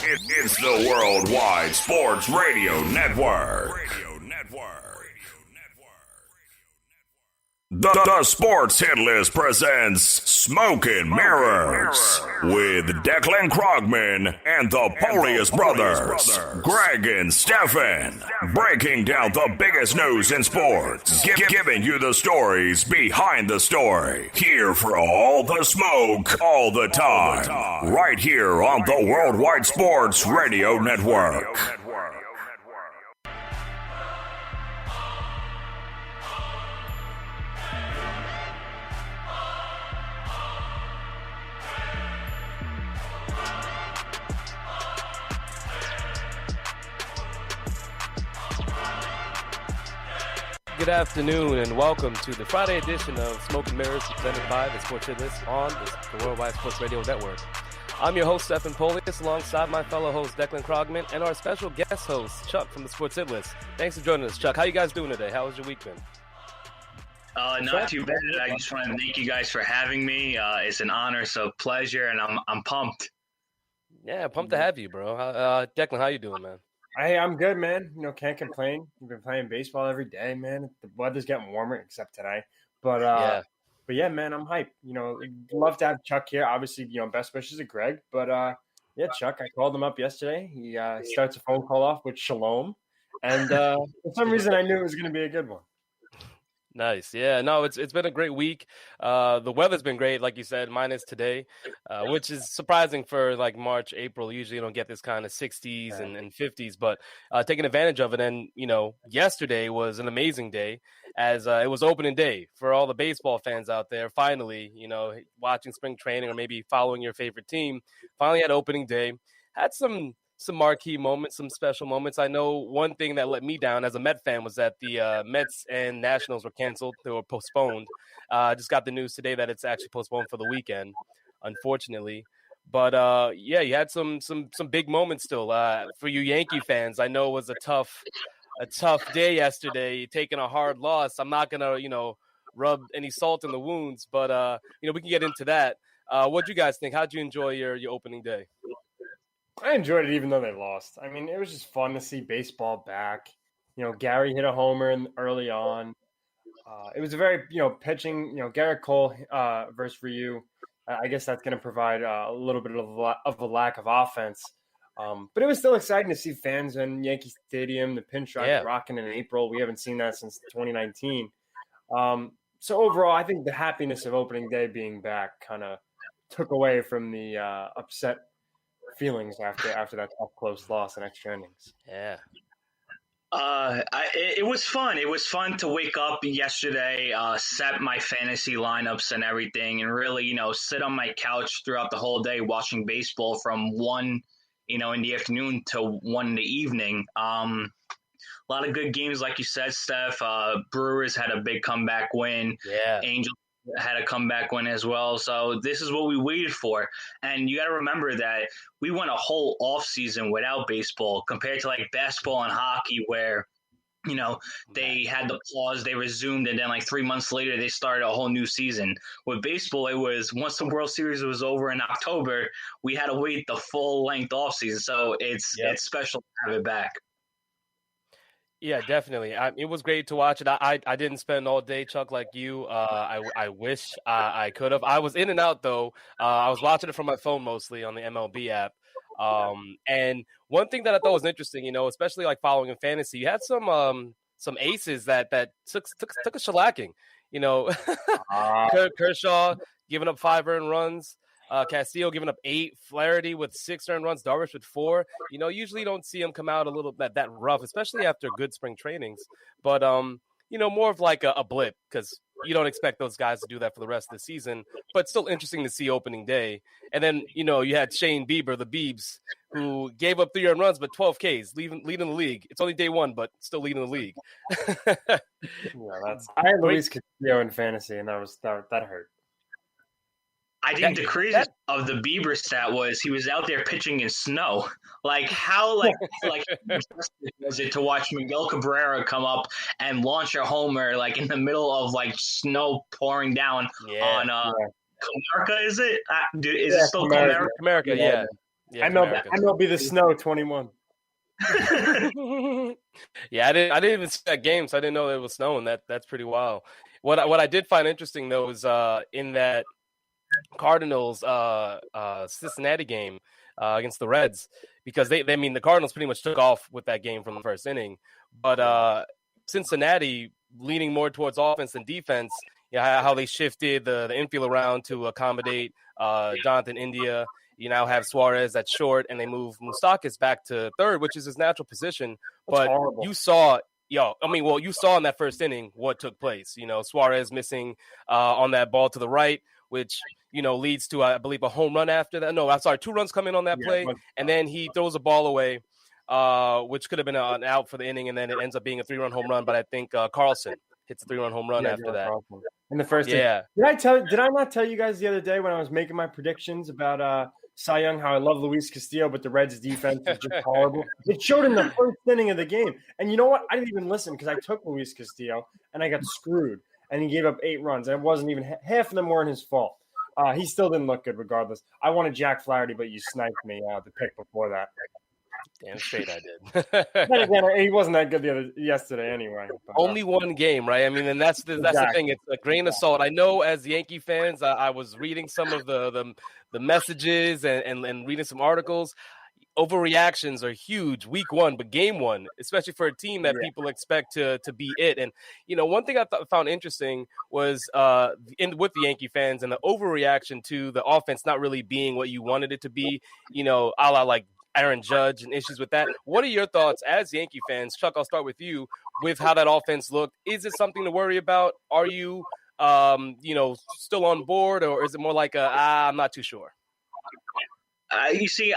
It's the Worldwide Sports Radio Network. The Sports Hit List presents Smoking Mirrors with Declan Krogman and the Polius Brothers, Greg and Stefan, breaking down the biggest news in sports, giving you the stories behind the story. Here for all the smoke, all the time, right here on the Worldwide Sports Radio Network. Good afternoon and welcome to the Friday edition of Smoking Mirrors presented by the Sports Hit List on the Worldwide Sports Radio Network. I'm your host, Stephen Polius, alongside my fellow host, Declan Krogman, and our special guest host, Chuck from the Sports Hit List. Thanks for joining us, Chuck. How you guys doing today? How was your week been? Not too bad. I just want to thank you guys for having me. It's an honor, so pleasure, and I'm pumped. Yeah, pumped to have you, bro. Declan, how you doing, man? Hey, I'm good, man. Can't complain. We've been playing baseball every day, man. The weather's getting warmer, except today. But yeah, man, I'm hyped. Love to have Chuck here. Obviously, best wishes to Greg. But yeah, Chuck, I called him up yesterday. He starts a phone call off with Shalom, and for some reason, I knew it was going to be a good one. Nice. Yeah, no, it's been a great week. The weather's been great, like you said, minus today, which is surprising for like March, April. Usually you don't get this kind of 60s and 50s, but taking advantage of it. And, yesterday was an amazing day as it was opening day for all the baseball fans out there. Finally, watching spring training or maybe following your favorite team, finally had opening day. Had some marquee moments, some special moments. I know one thing that let me down as a Met fan was that the Mets and Nationals were canceled. They were postponed. I just got the news today that it's actually postponed for the weekend, unfortunately. But, yeah, you had some big moments still. For you Yankee fans, I know it was a tough day yesterday, taking a hard loss. I'm not going to, rub any salt in the wounds, but, we can get into that. What'd you guys think? How'd you enjoy your opening day? I enjoyed it even though they lost. I mean, it was just fun to see baseball back. Gary hit a homer early on. It was a very, pitching, Garrett Cole versus Ryu. I guess that's going to provide a little bit of a lack of offense. But it was still exciting to see fans in Yankee Stadium, the pinstripe rocking in April. We haven't seen that since 2019. So overall, I think the happiness of opening day being back kind of took away from the upset feelings after that tough close loss in extra innings. Yeah. It was fun. It was fun to wake up yesterday, set my fantasy lineups and everything, and really, sit on my couch throughout the whole day watching baseball from 1, in the afternoon to 1 in the evening. A lot of good games, like you said, Steph. Brewers had a big comeback win. Yeah. Angels had a comeback win as well. So this is what we waited for. And you got to remember that we went a whole off season without baseball compared to like basketball and hockey where, they had the pause, they resumed, and then like 3 months later, they started a whole new season. With baseball, it was once the World Series was over in October, we had to wait the full length off season. So it's special to have it back. Yeah, definitely. It was great to watch it. I didn't spend all day, Chuck, like you. I wish I could have. I was in and out, though. I was watching it from my phone mostly on the MLB app. And one thing that I thought was interesting, especially like following in fantasy, you had some aces that took a shellacking. Kershaw giving up 5 earned runs. Castillo giving up 8, Flaherty with 6 earned runs, Darvish with 4. Usually you don't see him come out a little bit that rough, especially after good spring trainings. But, more of like a blip because you don't expect those guys to do that for the rest of the season. But still interesting to see opening day. And then, you had Shane Bieber, the Biebs, who gave up 3 earned runs, but 12 Ks, leading the league. It's only day 1, but still leading the league. I had Luis Castillo in fantasy, and that hurt. I think the craziest of the Bieber stat was he was out there pitching in snow. Like how was it to watch Miguel Cabrera come up and launch a homer like in the middle of like snow pouring down on Comerica? Is it? Is it still Comerica? Comerica, yeah. Yeah, MLB The Snow 21. Yeah, I didn't even see that game, so I didn't know it was snowing. That's pretty wild. What I did find interesting though is in that Cardinals Cincinnati game against the Reds, because they I mean the Cardinals pretty much took off with that game from the first inning, but Cincinnati leaning more towards offense than defense. Yeah, how they shifted the infield around to accommodate Jonathan India. You now have Suarez at short, and they move Moustakas back to third, which is his natural position. But you saw in that first inning what took place. Suarez missing on that ball to the right, which leads to I believe a home run after that. No, I'm sorry, 2 runs come in on that play, and then he throws a ball away, which could have been an out for the inning, and then it ends up being a 3-run home run. But I think Carlson hits a 3-run home run after that. In the first inning. Did I not tell you guys the other day when I was making my predictions about Cy Young, how I love Luis Castillo, but the Reds' defense is just horrible? It showed in the first inning of the game. And you know what? I didn't even listen because I took Luis Castillo, and I got screwed. And he gave up 8 runs. And it wasn't even – half of them weren't his fault. He still didn't look good regardless. I wanted Jack Flaherty, but you sniped me the pick before that. Damn straight I did. Then again, he wasn't that good yesterday anyway. But, only one game, right? I mean, and that's the thing. It's a grain of salt. I know as Yankee fans, I was reading some of the messages and reading some articles. Overreactions are huge week 1, but game 1, especially for a team that people expect to be it. And, one thing I found interesting was with the Yankee fans and the overreaction to the offense not really being what you wanted it to be, a la like Aaron Judge and issues with that. What are your thoughts as Yankee fans? Chuck, I'll start with you with how that offense looked. Is it something to worry about? Are you, still on board, or is it more like I'm not too sure? You see,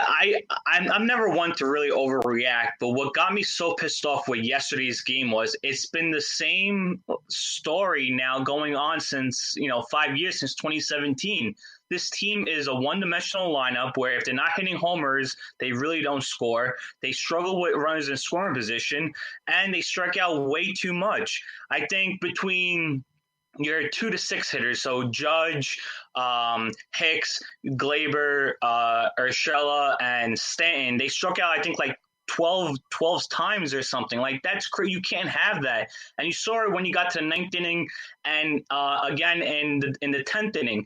I'm never one to really overreact, but what got me so pissed off with yesterday's game was it's been the same story now going on since, 5 years, since 2017. This team is a one-dimensional lineup where if they're not hitting homers, they really don't score. They struggle with runners in scoring position, and they strike out way too much. I think between your 2 to 6 hitters, so Judge, Hicks, Glaber, Urshela, and Stanton, they struck out, I think, like 12 times or something. Like, that's crazy. You can't have that. And you saw it when you got to the 9th inning and again in the 10th inning.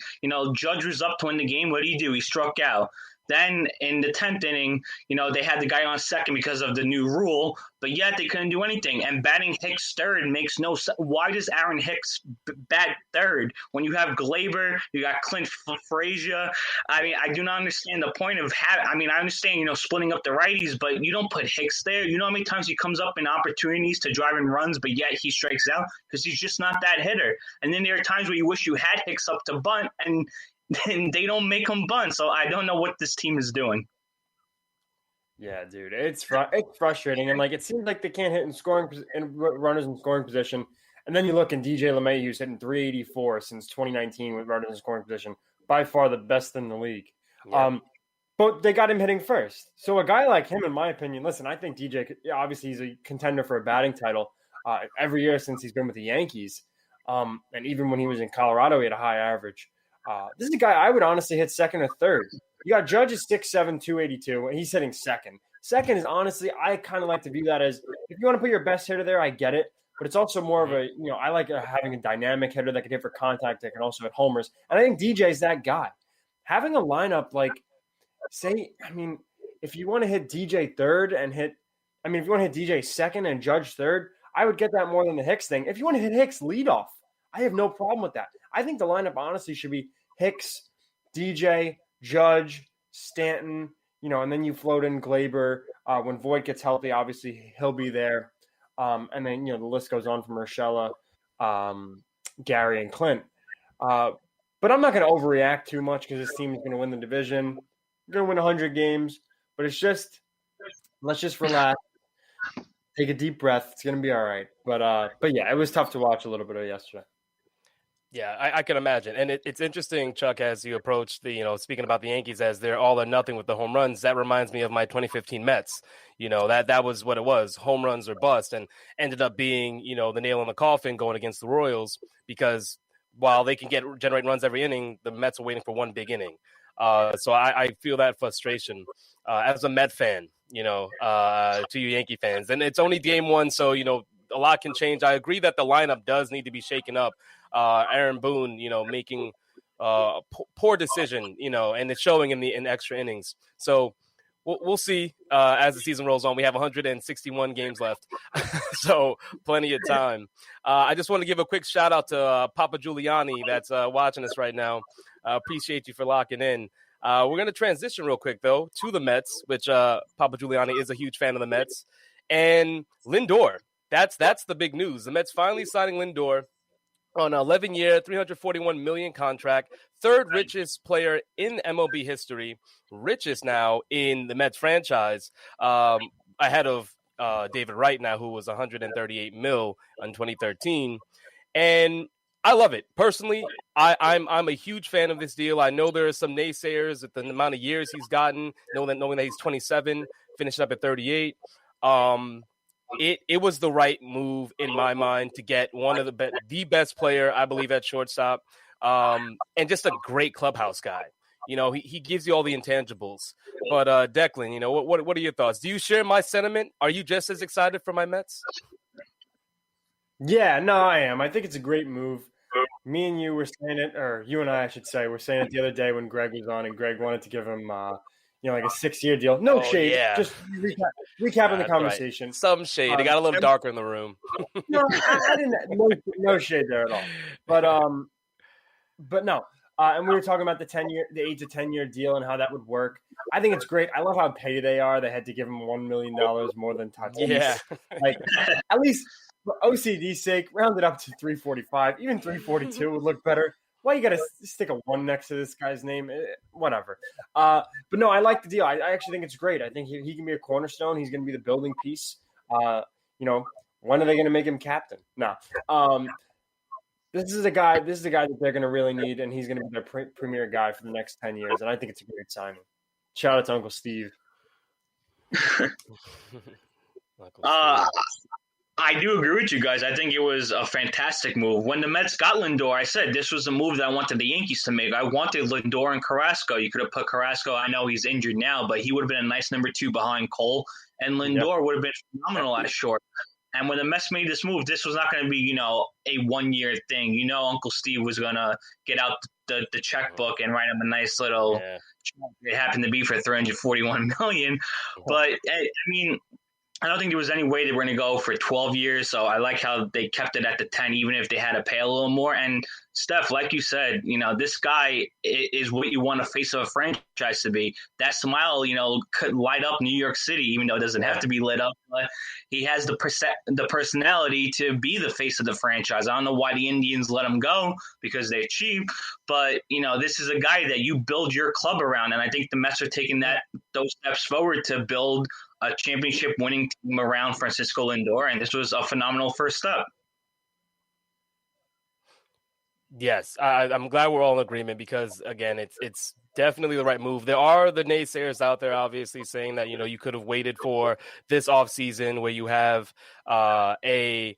Judge was up to win the game. What did he do? He struck out. Then in the 10th inning, they had the guy on second because of the new rule, but yet they couldn't do anything. And batting Hicks third makes no sense. Why does Aaron Hicks bat third when you have Glaber, you got Clint Frazier? I mean, I do not understand the point of I understand, splitting up the righties, but you don't put Hicks there. You know how many times he comes up in opportunities to drive in runs, but yet he strikes out because he's just not that hitter. And then there are times where you wish you had Hicks up to bunt, and they don't make them bunt. So I don't know what this team is doing. Yeah, dude, it's frustrating. And it seems like they can't hit in runners in scoring position. And then you look in DJ LeMahieu, who's hitting 384 since 2019 with runners in scoring position, by far the best in the league. Yeah. But they got him hitting first. So a guy like him, in my opinion, listen, I think DJ, obviously he's a contender for a batting title every year since he's been with the Yankees. And even when he was in Colorado, he had a high average. This is a guy I would honestly hit second or third. You got Judge is 6'7", 282, and he's hitting second. Second is honestly, I kind of like to view that as, if you want to put your best hitter there, I get it. But it's also more of a, I like having a dynamic hitter that can hit for contact, that can also hit homers. And I think DJ is that guy. Having a lineup if you want to hit DJ third if you want to hit DJ second and Judge third, I would get that more than the Hicks thing. If you want to hit Hicks leadoff, I have no problem with that. I think the lineup honestly should be Hicks, DJ, Judge, Stanton, and then you float in Glaber. When Voit gets healthy, obviously he'll be there. And then, the list goes on from Urshela, Gary, and Clint. But I'm not going to overreact too much because this team is going to win the division. They're going to win 100 games. But it's just, let's just relax. Take a deep breath. It's going to be all right. But yeah, it was tough to watch a little bit of yesterday. Yeah, I can imagine. And it's interesting, Chuck, as you approach speaking about the Yankees as they're all or nothing with the home runs, that reminds me of my 2015 Mets. That was what it was, home runs or bust, and ended up being, the nail in the coffin going against the Royals, because while they can generate runs every inning, the Mets are waiting for one big inning. So I feel that frustration as a Met fan, to you Yankee fans. And it's only game one, so, a lot can change. I agree that the lineup does need to be shaken up. Aaron Boone, making poor decision, and it's showing in extra innings. So we'll see as the season rolls on. We have 161 games left, so plenty of time. I just want to give a quick shout out to Papa Giuliani that's watching us right now. Appreciate you for locking in. We're going to transition real quick, though, to the Mets, which Papa Giuliani is a huge fan of the Mets. And Lindor, that's the big news. The Mets finally signing Lindor on an 11-year, $341 million contract, third richest player in MLB history, richest now in the Mets franchise, ahead of David Wright now, who was $138 million in 2013. And I love it. Personally, I'm a huge fan of this deal. I know there are some naysayers at the amount of years he's gotten, knowing that he's 27, finishing up at 38. It was the right move in my mind to get one of the best player, I believe, at shortstop, and just a great clubhouse guy. He gives you all the intangibles. But Declan, what are your thoughts? Do you share my sentiment? Are you just as excited for my Mets? Yeah, no, I am. I think it's a great move. Me and you were saying it, or you and I should say, were saying it the other day when Greg was on, and Greg wanted to give him, like a 6-year deal. No shade, yeah. just recapping the conversation. Right. Some shade. It got a little darker in the room. No, I didn't. No shade there at all. But no. And we were talking about the 8 to 10 year deal and how that would work. I think it's great. I love how petty they are. They had to give him $1 million more than Tatis. Yeah. At least for OCD's sake, round it up to 345. Even 342 would look better. Why you got to stick a 1 next to this guy's name? Whatever. But no, I like the deal. I actually think it's great. I think he can be a cornerstone. He's going to be the building piece. When are they going to make him captain? No. This is a guy that they're going to really need, and he's going to be their premier guy for the next 10 years. And I think it's a great signing. Shout out to Uncle Steve. I do agree with you guys. I think it was a fantastic move. When the Mets got Lindor, I said this was a move that I wanted the Yankees to make. I wanted Lindor and Carrasco. You could have put Carrasco. I know he's injured now, but he would have been a nice number 2 behind Cole. And Lindor would have been phenomenal at short. And when the Mets made this move, this was not going to be, a 1-year thing. Uncle Steve was going to get out the checkbook and write him a nice little check. It happened to be for $341 million. But, I don't think there was any way they were going to go for 12 years. So I like how they kept it at the 10, even if they had to pay a little more. And Steph, like you said, this guy is what you want a face of a franchise to be. That smile, could light up New York City, even though it doesn't have to be lit up. But he has the personality to be the face of the franchise. I don't know why the Indians let him go because they're cheap. But, this is a guy that you build your club around. And I think the Mets are taking those steps forward to build a championship winning team around Francisco Lindor, and this was a phenomenal first step. Yes, I'm glad we're all in agreement because, again, it's definitely the right move. There are the naysayers out there, obviously, saying that, you could have waited for this offseason where you have a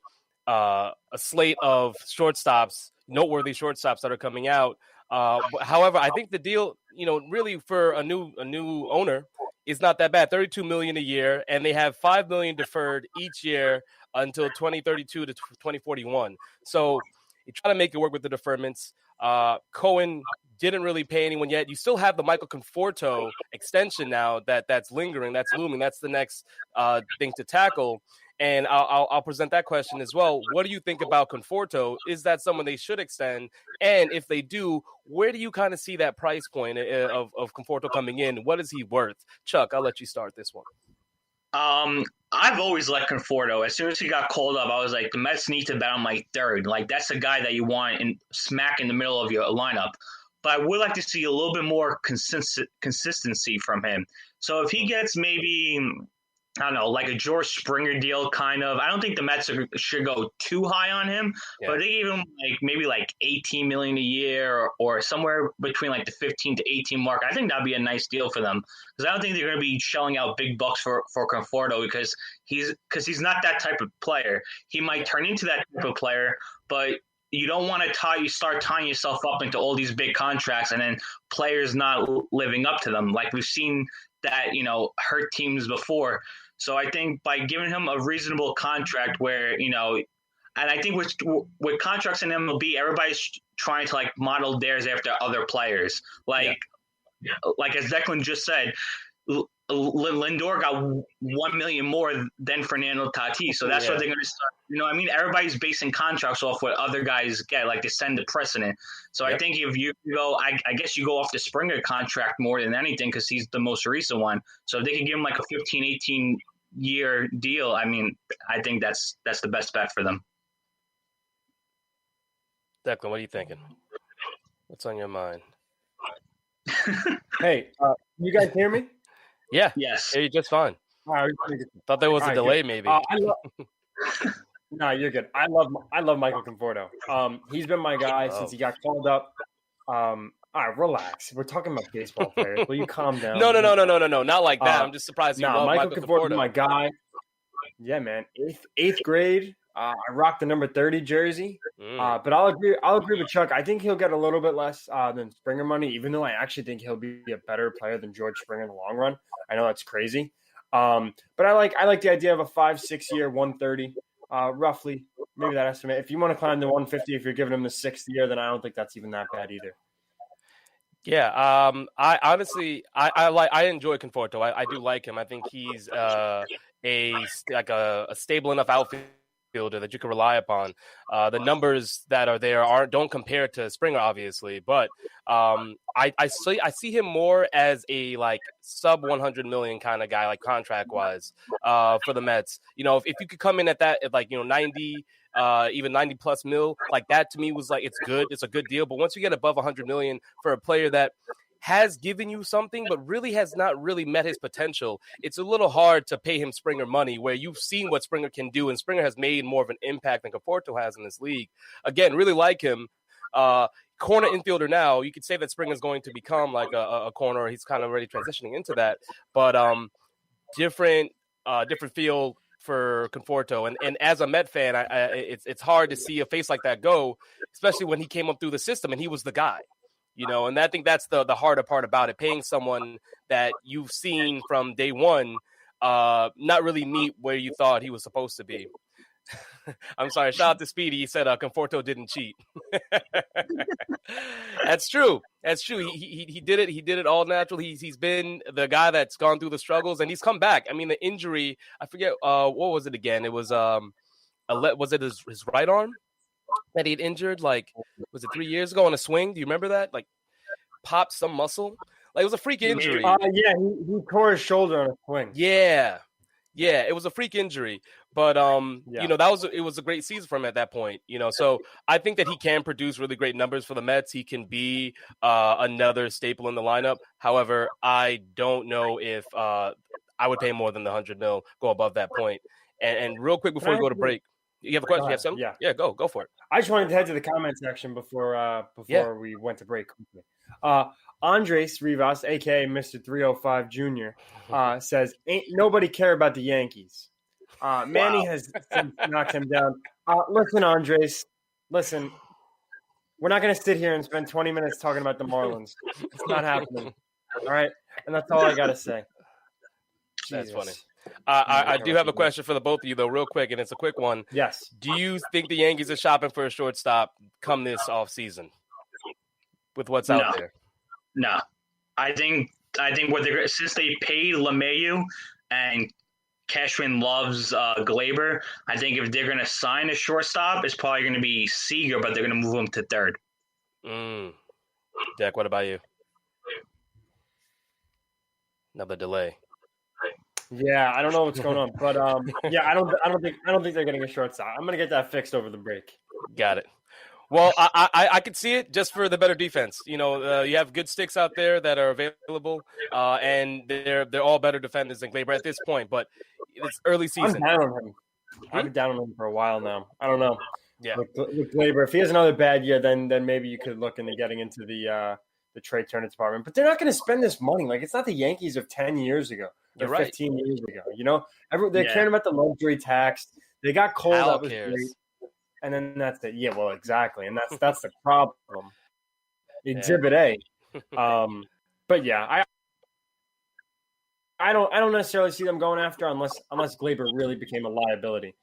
slate of shortstops, noteworthy shortstops that are coming out. However, I think the deal, really for a new owner, is not that bad. $32 million a year, and they have $5 million deferred each year until 2032 to 2041. So you try to make it work with the deferments. Cohen didn't really pay anyone yet. You still have the Michael Conforto extension now that's lingering, that's looming. That's the next thing to tackle. And I'll present that question as well. What do you think about Conforto? Is that someone they should extend? And if they do, where do you kind of see that price point of Conforto coming in? What is he worth? Chuck, I'll let you start this one. I've always liked Conforto. As soon as he got called up, I was like, the Mets need to bet on my third. Like, that's a guy that you want smack in the middle of your lineup. But I would like to see a little bit more consistency from him. So if he gets maybe – I don't know, like a George Springer deal, kind of. I don't think the Mets should go too high on him, but they give him maybe $18 million a year or somewhere between the 15 to 18 mark. I think that'd be a nice deal for them because I don't think they're going to be shelling out big bucks for Conforto because he's not that type of player. He might turn into that type of player, but you don't want to start tying yourself up into all these big contracts and then players not living up to them. Like we've seen that, hurt teams before. So I think by giving him a reasonable contract where, and I think with contracts in MLB, everybody's trying to like model theirs after other players. Like as Declan just said, Lindor got $1 million more than Fernando Tatis, so that's what they're going to start. Everybody's basing contracts off what other guys get, like they send the precedent. So I think if you go, I guess you go off the Springer contract more than anything because he's the most recent one. So if they can give him like a 15, 18-year deal, I think that's the best bet for them. Declan, what are you thinking? What's on your mind? Hey, you guys hear me? Yeah. Yes. You're just fine. Thought there was a delay, maybe. No, you're good. I love Michael Conforto. He's been my guy since he got called up. All right, relax. We're talking about baseball players. Will you calm down? No. Not like that. I'm just surprised you love Michael Conforto is my guy. Yeah, man. Eighth grade. I rocked the number 30 jersey. But I'll agree with Chuck. I think he'll get a little bit less than Springer money, even though I actually think he'll be a better player than George Springer in the long run. I know that's crazy. But I like the idea of a 5-6 year 130, roughly, maybe that estimate. If you want to climb to 150, if you're giving him the 6th year, then I don't think that's even that bad either. Yeah, I honestly I enjoy Conforto. I do like him. I think he's a stable enough outfielder that you can rely upon. The numbers that are there don't compare to Springer, obviously, but I see him more as a like sub 100 million kind of guy, like contract wise, for the Mets. If you could come in at that at 90. Even 90 plus mil, like that to me was like, it's good. It's a good deal. But once you get above 100 million for a player that has given you something, but really has not really met his potential, it's a little hard to pay him Springer money where you've seen what Springer can do. And Springer has made more of an impact than Conforto has in this league. Again, really like him. Corner infielder now, you could say that Springer's going to become like a corner. He's kind of already transitioning into that, but different feel for Conforto, and as a Met fan, it's hard to see a face like that go, especially when he came up through the system and he was the guy, and I think that's the harder part about it, paying someone that you've seen from day one not really meet where you thought he was supposed to be. I'm sorry, shout out to Speedy. He said Conforto didn't cheat. That's true. He did it. He did it all natural. He's been the guy that's gone through the struggles, and he's come back. I mean, the injury, I forget what was it again? It was was it his right arm that he'd injured? Like, was it 3 years ago on a swing? Do you remember that? Like, popped some muscle. Like, it was a freak injury. Yeah, he tore his shoulder on a swing. Yeah, it was a freak injury. But it was a great season for him at that point, So I think that he can produce really great numbers for the Mets. He can be another staple in the lineup. However, I don't know if I would pay more than the 100 mil, go above that point. And real quick before we go to break, you have a question? You have something? Yeah, go for it. I just wanted to head to the comment section before we went to break. Andres Rivas, aka Mr. 305 Jr., says, "Ain't nobody care about the Yankees." Manny has knocked him down. Listen, Andres. Listen, we're not going to sit here and spend 20 minutes talking about the Marlins. It's not happening. All right? And that's all I got to say. That's funny. I do have a question for the both of you, though, real quick, and it's a quick one. Yes. Do you think the Yankees are shopping for a shortstop come this offseason with what's out there? No. I think what they're since they paid LeMahieu and Cashman loves Glaber, I think if they're going to sign a shortstop, it's probably going to be Seager, but they're going to move him to third. Dak, what about you? Another delay. Yeah, I don't know what's going on, but I don't think they're getting a shortstop. I'm going to get that fixed over the break. Got it. Well, I could see it just for the better defense. You have good sticks out there that are available, and they're all better defenders than Glaber at this point. But it's early season. I'm down on him. I've been down on him for a while now. I don't know. Yeah, with Glaber, if he has another bad year, then maybe you could look into getting into the trade Turner department. But they're not going to spend this money. Like, it's not the Yankees of 10 years ago or 15 years ago. They're caring about the luxury tax. They got Cole. That was great. and then that's it. Yeah, well, exactly, and that's the problem. Exhibit A. But yeah, I don't necessarily see them going after unless Glaber really became a liability.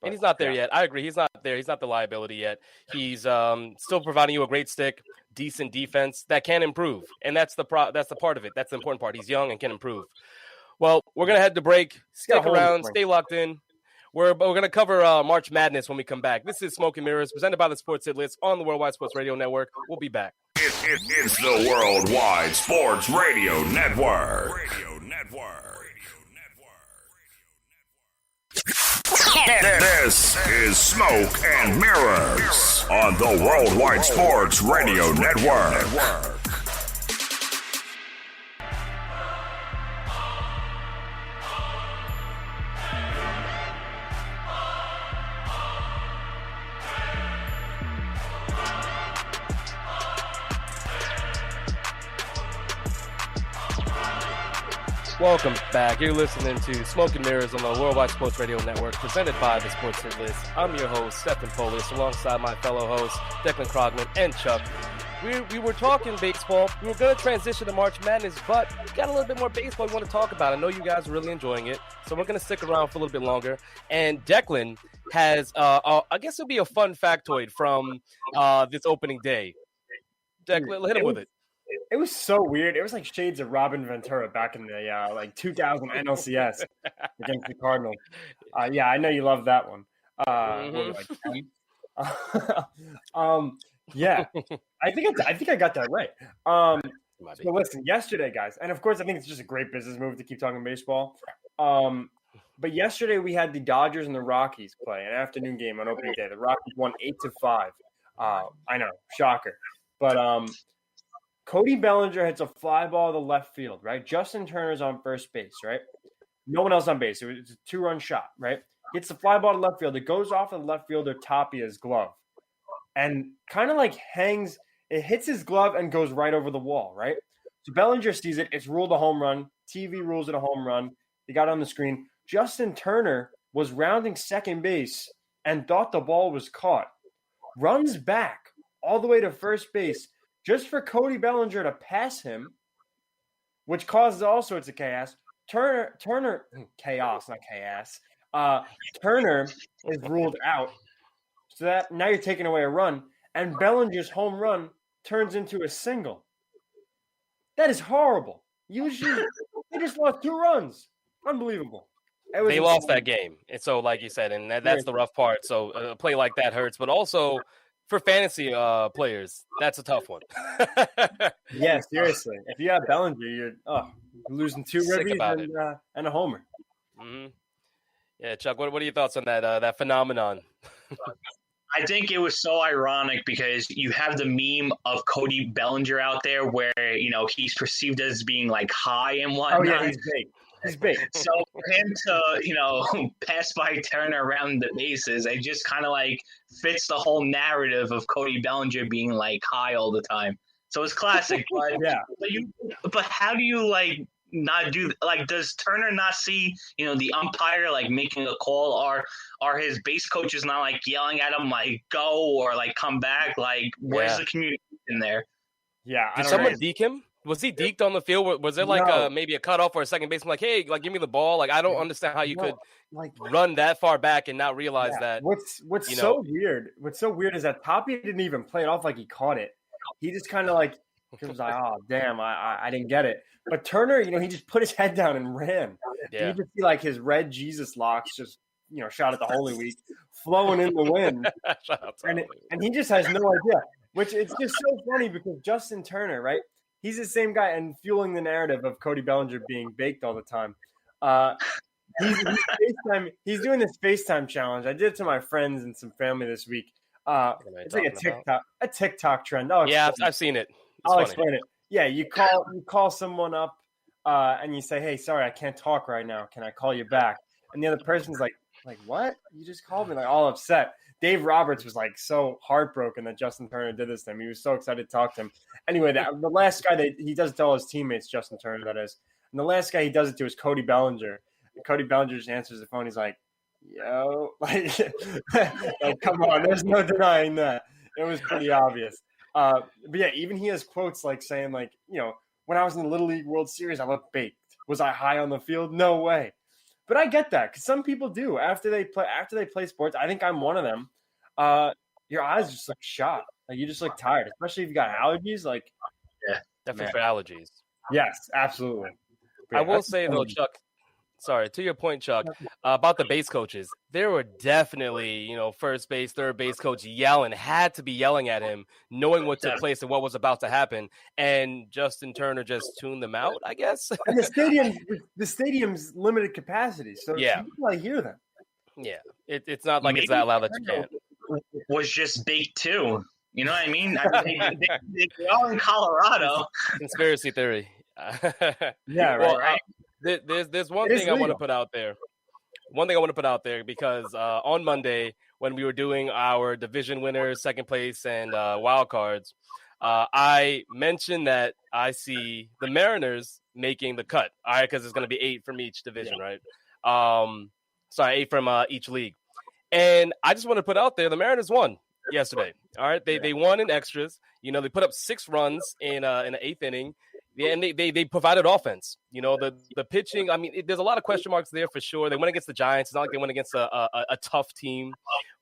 And he's not there yet. I agree. He's not there. He's not the liability yet. He's still providing you a great stick, decent defense that can improve, and that's the part of it. That's the important part. He's young and can improve. Well, we're gonna head to break. Stick around. Stay locked in. We're gonna cover March Madness when we come back. This is Smoke and Mirrors, presented by the Sports Hit List on the Worldwide Sports Radio Network. We'll be back. It's the Worldwide Sports Radio Network. This is Smoke and Mirrors on the Worldwide Sports Radio Network. Welcome back. You're listening to Smoke and Mirrors on the Worldwide Sports Radio Network, presented by the Sports Hit List. I'm your host, Stephen Polis, alongside my fellow hosts, Declan Krogman and Chuck. We were talking baseball. We were going to transition to March Madness, but we got a little bit more baseball we want to talk about. I know you guys are really enjoying it, so we're going to stick around for a little bit longer. And Declan has, I guess it'll be a fun factoid from this opening day. Declan, hit him with it. It was so weird. It was like shades of Robin Ventura back in the 2000 NLCS against the Cardinals. Yeah, I know you love that one. Yeah, I think I got that right. So listen, yesterday, guys, and of course, I think it's just a great business move to keep talking baseball. But yesterday we had the Dodgers and the Rockies play an afternoon game on opening day. The Rockies won 8-5. I know, shocker, but Cody Bellinger hits a fly ball to left field, right? Justin Turner's on first base, right? No one else on base. It was a 2-run shot, right? Hits the fly ball to left field. It goes off of the left fielder Tapia's glove and kind of like hangs. It hits his glove and goes right over the wall, right? So Bellinger sees it. It's ruled a home run. TV rules it a home run. They got it on the screen. Justin Turner was rounding second base and thought the ball was caught. Runs back all the way to first base just for Cody Bellinger to pass him, which causes all sorts of chaos. Turner, chaos, not chaos. Turner is ruled out. So that now you're taking away a run, and Bellinger's home run turns into a single. That is horrible. They just lost 2 runs. Unbelievable. They lost that game. And so, like you said, and that's the rough part. So a play like that hurts, but also for fantasy players, that's a tough one. Yeah, seriously. If you have Bellinger, you're losing 2 ribbies and a homer. Mm-hmm. Yeah, Chuck, what are your thoughts on that phenomenon? I think it was so ironic because you have the meme of Cody Bellinger out there where, he's perceived as being like high and whatnot. Oh, yeah, he's big. He's big. So for him to, pass by Turner around the bases, it just kind of like fits the whole narrative of Cody Bellinger being like high all the time. So it's classic. But, yeah. But how do you not do does Turner not see, the umpire making a call, or are his base coaches not yelling at him go or come back? Where's the communication there? Yeah. Did someone deke him? Was he deked on the field? Was there maybe a cutoff or a second baseman hey, give me the ball? I don't understand how you could run that far back and not realize that. What's so weird? What's so weird is that Tapia didn't even play it off like he caught it. He just kind of was like, oh damn, I didn't get it. But Turner, he just put his head down and ran. Yeah. You could see his red Jesus locks just shot at the Holy Week flowing in the wind, and he just has no idea. Which it's just so funny because Justin Turner, right? He's the same guy and fueling the narrative of Cody Bellinger being baked all the time. He's doing this FaceTime challenge. I did it to my friends and some family this week. It's like a TikTok trend. I've seen it. I'll explain it. Yeah, you call someone up and you say, "Hey, sorry, I can't talk right now. Can I call you back?" And the other person's like, what? You just called me, all upset. Dave Roberts was so heartbroken that Justin Turner did this to him. He was so excited to talk to him. Anyway, the last guy that he does it to all his teammates, Justin Turner, that is. And the last guy he does it to is Cody Bellinger. And Cody Bellinger just answers the phone. He's like, like, like, come on, there's no denying that. It was pretty obvious. But yeah, even he has quotes like saying, like, when I was in the Little League World Series, I looked baked. Was I high on the field? No way. But I get that because some people do after they play sports. I think I'm one of them. Your eyes just look shot. Like you just look tired, especially if you got allergies. Like, yeah, definitely for allergies. Yes, absolutely. I will say though, Chuck. Sorry, to your point, Chuck, about the base coaches. There were definitely, first base, third base coach had to be yelling at him, knowing what took place and what was about to happen. And Justin Turner just tuned them out, I guess. And the stadium's limited capacity, so yeah, I hear them. Yeah, it's not like it's that loud that you can't. Was just baked too. You know what I mean? They're all in Colorado. Conspiracy theory. Yeah, right. There's one thing I want to put out there. One thing I want to put out there because on Monday when we were doing our division winners, second place, and wild cards, I mentioned that I see the Mariners making the cut. All right, because it's going to be 8 from each division, right? 8 from each league. And I just want to put out there the Mariners won yesterday. All right, they won in extras. They put up 6 runs in an 8th inning. Yeah, and they provided offense. The pitching. I mean, there's a lot of question marks there for sure. They went against the Giants. It's not like they went against a tough team,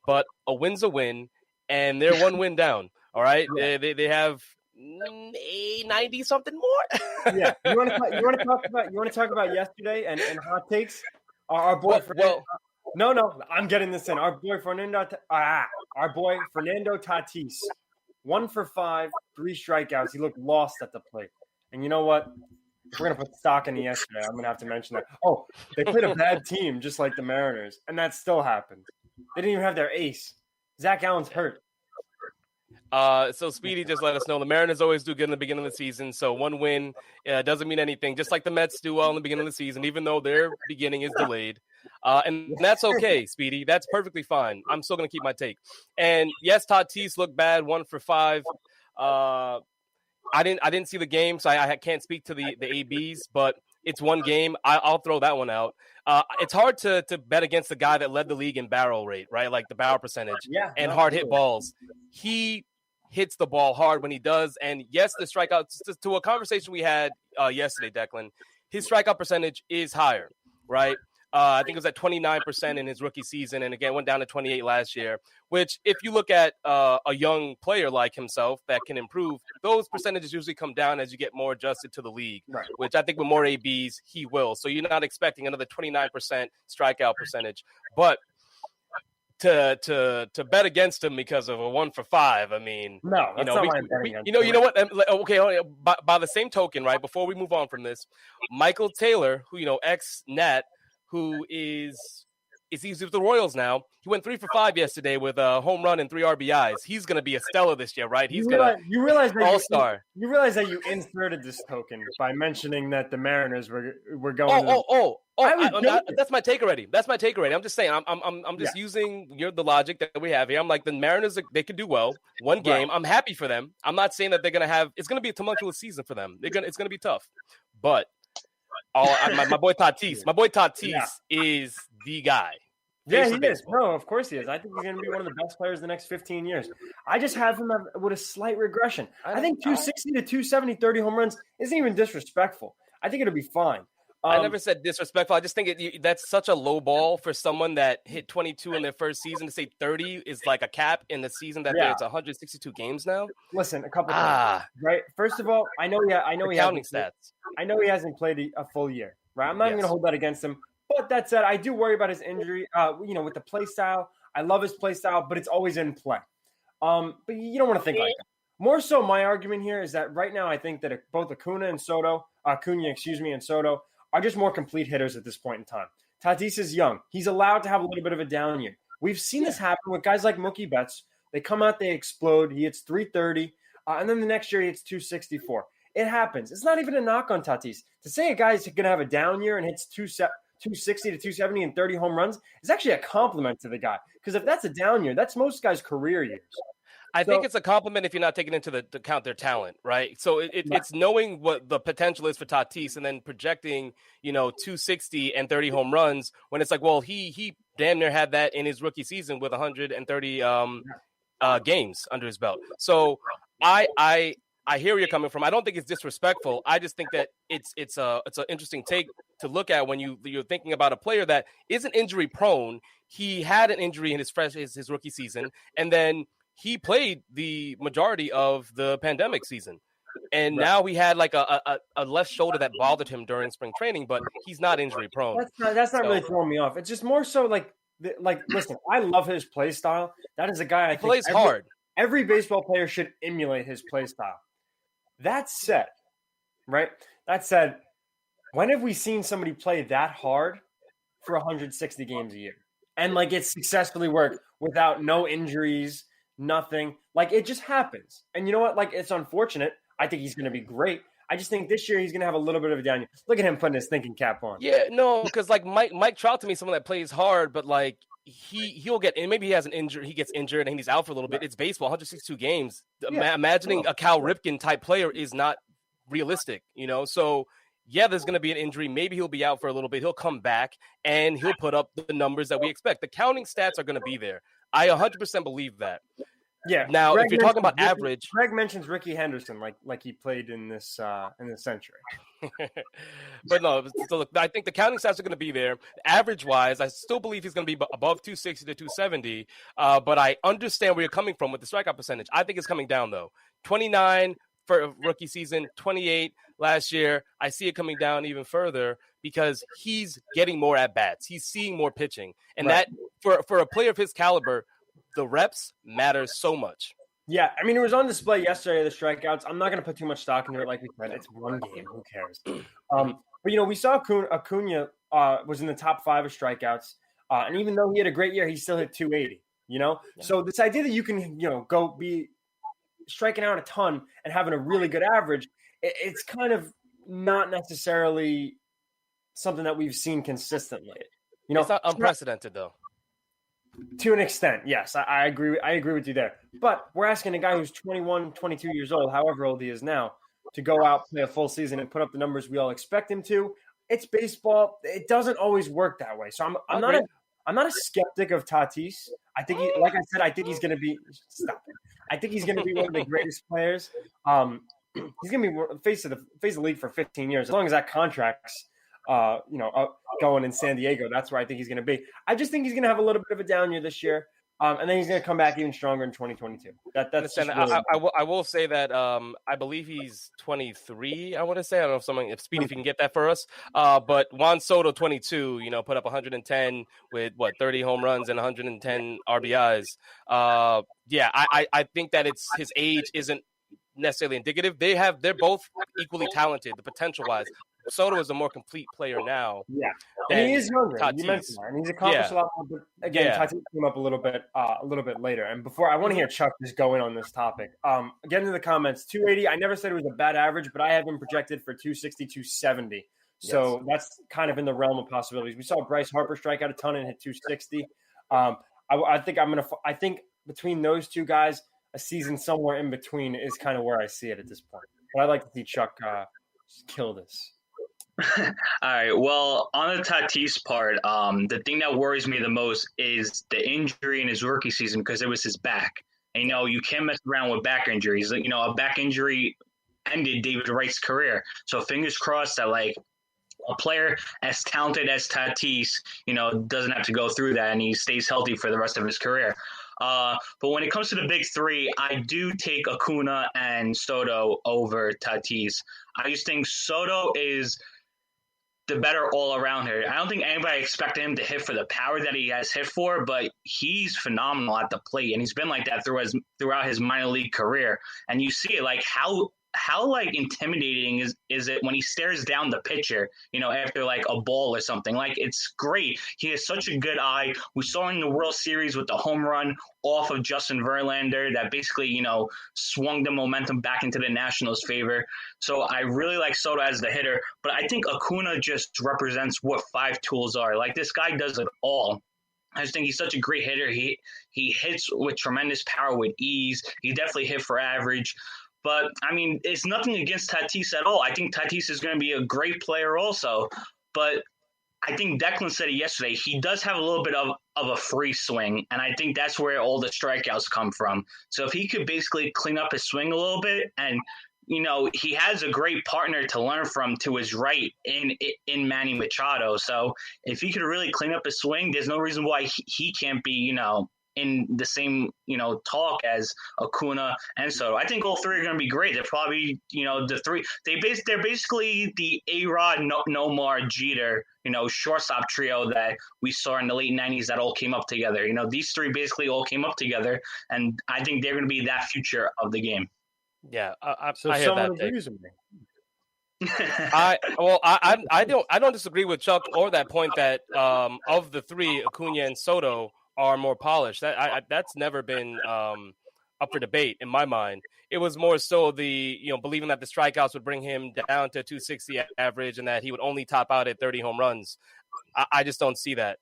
but a win's a win, and they're 1 win down. All right, they have 90 something more. Yeah, you want to talk about yesterday and hot takes. Our boy. No, I'm getting this in. Our boy Fernando Tatis, 1 for 5, 3 strikeouts. He looked lost at the plate. And you know what? We're going to put stock in the yesterday. I'm going to have to mention that. Oh, they played a bad team just like the Mariners, and that still happened. They didn't even have their ace. Zach Allen's hurt. So Speedy just let us know the Mariners always do good in the beginning of the season. So 1 win doesn't mean anything, just like the Mets do well in the beginning of the season, even though their beginning is delayed. And that's okay, Speedy. That's perfectly fine. I'm still going to keep my take. And yes, Tatis looked bad, 1 for 5. I didn't see the game, so I can't speak to the ABs, but it's one game. I'll throw that one out. It's hard to bet against the guy that led the league in barrel rate, right? Like the barrel percentage and hard hit balls. He hits the ball hard when he does. And yes, the strikeouts, to a conversation we had yesterday, Declan, his strikeout percentage is higher, right? I think it was at 29% in his rookie season, and again went down to 28 last year. Which, if you look at a young player like himself that can improve, those percentages usually come down as you get more adjusted to the league. Right. Which I think with more ABs, he will. So you're not expecting another 29% strikeout percentage, but to bet against him because of a 1 for 5, I mean, no, that's not why I'm betting against him. You know what? Okay, by the same token, right? Before we move on from this, Michael Taylor, who ex-Nat, who is he's with the Royals now. He went 3 for 5 yesterday with a home run and 3 RBIs. He's going to be a stellar this year, right? He's going to all-star. You realize that you inserted this token by mentioning that the Mariners were going. That's my take already. I'm just saying. I'm just using the logic that we have here. I'm like the Mariners. They could do well. One game. Right. I'm happy for them. I'm not saying that they're going to have. It's going to be a tumultuous season for them. It's going to be tough, but. My boy Tatis. My boy Tatis is the guy. Yeah, he is. No, of course he is. I think he's going to be one of the best players the next 15 years. I just have him with a slight regression. I think 260 to 270, 30 home runs isn't even disrespectful. I think it'll be fine. I never said disrespectful. I just think that's such a low ball for someone that hit 22 in their first season. To say 30 is like a cap in the season that it's 162 games now. Listen, a couple things, right? First of all, I know he stats. I know he hasn't played a full year, right? I'm not even going to hold that against him. But that said, I do worry about his injury. With the play style, I love his play style, but it's always in play. But you don't want to think like that. More so, my argument here is that right now I think that both Acuna and Soto are just more complete hitters at this point in time. Tatis is young. He's allowed to have a little bit of a down year. We've seen this happen with guys like Mookie Betts. They come out, they explode. He hits 330, and then the next year he hits 264. It happens. It's not even a knock on Tatis. To say a guy's going to have a down year and hits 260 to 270 and 30 home runs is actually a compliment to the guy. Because if that's a down year, that's most guys' career years. I think it's a compliment if you're not taking into the count their talent, right? So it's knowing what the potential is for Tatis and then projecting, 260 and 30 home runs when it's like, well, he damn near had that in his rookie season with 130 games under his belt. So I hear where you're coming from. I don't think it's disrespectful. I just think that it's an interesting take to look at when you're thinking about a player that isn't injury prone. He had an injury in his rookie season, and then he played the majority of the pandemic season. And now he had like a left shoulder that bothered him during spring training, but he's not injury prone. That's not really throwing me off. It's just more so like listen, I love his play style. That is a guy I think plays hard. Every baseball player should emulate his play style. That said, when have we seen somebody play that hard for 160 games a year? And like it successfully worked without no injuries, nothing. Like it just happens. And you know what? Like it's unfortunate. I think he's going to be great. I just think this year he's going to have a little bit of a down year. Look at him putting his thinking cap on. Yeah, no, because like Mike Trout to me, someone that plays hard, but like he'll get, and maybe he has an injury, he gets injured and he's out for a little bit. It's baseball, 162 games. Yeah. Imagining a Cal Ripken type player is not realistic, So yeah, there's going to be an injury. Maybe he'll be out for a little bit. He'll come back and he'll put up the numbers that we expect. The counting stats are going to be there. I 100% believe that. Yeah. Now, if you're talking about average, Greg mentions Ricky Henderson like he played in this century. But no, so I think the counting stats are going to be there. Average wise, I still believe he's going to be above 260 to 270. But I understand where you're coming from with the strikeout percentage. I think it's coming down though. 29 for rookie season, 28 last year. I see it coming down even further because he's getting more at bats. He's seeing more pitching, and that for a player of his caliber, the reps matter so much. Yeah, I mean, it was on display yesterday, the strikeouts. I'm not going to put too much stock into it. Like we said, it's one game. Who cares? But, we saw Acuna was in the top 5 of strikeouts. And even though he had a great year, he still hit 280, Yeah. So this idea that you can, go be striking out a ton and having a really good average, it's kind of not necessarily something that we've seen consistently. It's not unprecedented, though. To an extent, yes, I agree. I agree with you there. But we're asking a guy who's 21, 22 years old, however old he is now, to go out, play a full season, and put up the numbers we all expect him to. It's baseball. It doesn't always work that way. So I'm not a skeptic of Tatis. I think like I said, I think he's going to be. Stop it. I think he's going to be one of the greatest players. He's going to be face of the league for 15 years, as long as that contract's going in San Diego. That's where I think he's going to be. I just think he's going to have a little bit of a down year this year, and then he's going to come back even stronger in 2022. That's just really I will say that I believe he's 23. I want to say, I don't know if Speedy, if you can get that for us. But Juan Soto, 22, put up 110 with 30 home runs and 110 RBIs. I think that it's his age isn't necessarily indicative. They're both equally talented, the potential wise. Soto is a more complete player now. Yeah, and he is younger. Tatis. You mentioned that, and he's accomplished a lot more. But again, Tatis came up a little bit later. And before, I want to hear Chuck just go in on this topic. Get into the comments. 280. I never said it was a bad average, but I have him projected for 260, 270. So that's kind of in the realm of possibilities. We saw Bryce Harper strike out a ton and hit 260. I think between those two guys, a season somewhere in between is kind of where I see it at this point. But I'd like to see Chuck kill this. All right. Well, on the Tatis part, the thing that worries me the most is the injury in his rookie season because it was his back. And, you can't mess around with back injuries. A back injury ended David Wright's career. So fingers crossed that, a player as talented as Tatis, doesn't have to go through that and he stays healthy for the rest of his career. But when it comes to the big three, I do take Acuna and Soto over Tatis. I just think Soto is the better all-around hitter. I don't think anybody expected him to hit for the power that he has hit for, but he's phenomenal at the plate, and he's been like that throughout his minor league career. And you see it, how intimidating is it when he stares down the pitcher, after a ball or something. It's great. He has such a good eye. We saw in the World Series with the home run off of Justin Verlander that basically, swung the momentum back into the Nationals' favor. So I really like Soto as the hitter, but I think Acuna just represents what 5 tools are. This guy does it all. I just think he's such a great hitter. He hits with tremendous power with ease. He definitely hit for average. But, I mean, it's nothing against Tatis at all. I think Tatis is going to be a great player also. But I think Declan said it yesterday. He does have a little bit of a free swing, and I think that's where all the strikeouts come from. So if he could basically clean up his swing a little bit, and he has a great partner to learn from to his right in Manny Machado. So if he could really clean up his swing, there's no reason why he can't be in the same talk as Acuna and Soto. I think all three are going to be great. They're probably the three. They're basically the A-Rod, Nomar, Jeter shortstop trio that we saw in the late 90s that all came up together. These three basically all came up together, and I think they're going to be that future of the game. Yeah, I So hear someone that. agrees with me. I don't disagree with Chuck or that point that of the three, Acuna and Soto are more polished. That's never been up for debate in my mind. It was more so the believing that the strikeouts would bring him down to 260 average and that he would only top out at 30 home runs. I just don't see that.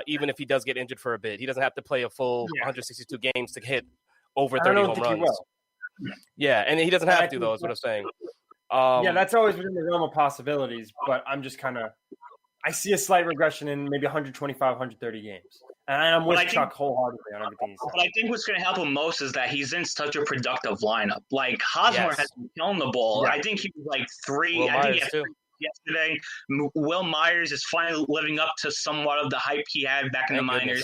Even if he does get injured for a bit, he doesn't have to play a full 162 games to hit over 30 home runs. Yeah, and he doesn't have to, though, is what I'm saying. Yeah, that's always within the realm of possibilities, but I'm just I see a slight regression in maybe 125, 130 games. And I'm with Chuck wholeheartedly on everything he said. But I think what's going to help him most is that he's in such a productive lineup. Like, Hosmer has been killing the ball. Yeah. I think he was like three. Will I think Myers he had yesterday. Will Myers is finally living up to somewhat of the hype he had back in the minors.